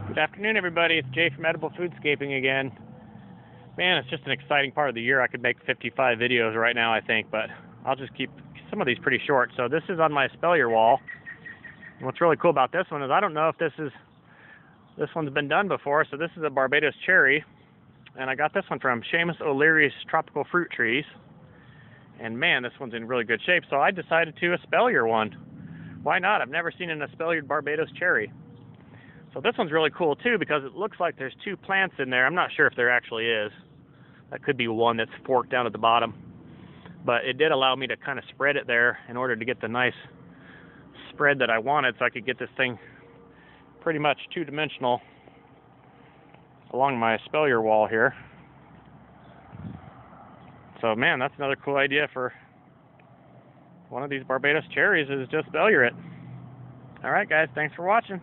Good afternoon, everybody. It's Jay from Edible Foodscaping again. Man, it's just an exciting part of the year. I could make 55 videos right now, I think, but I'll just keep some of these pretty short. So this is on my espalier wall. And what's really cool about this one is I don't know if this one's been done before. So this is a Barbados cherry, and I got this one from Seamus O'Leary's Tropical Fruit Trees. And man, this one's in really good shape. So I decided to espalier one. Why not? I've never seen an espaliered Barbados cherry. So this one's really cool too because it looks like there's two plants in there. I'm not sure if there actually is. That could be one that's forked down at the bottom. But it did allow me to kind of spread it there in order to get the nice spread that I wanted, so I could get this thing pretty much two-dimensional along my espalier wall here. So man, that's another cool idea for one of these Barbados cherries, is just espalier it. All right guys, thanks for watching.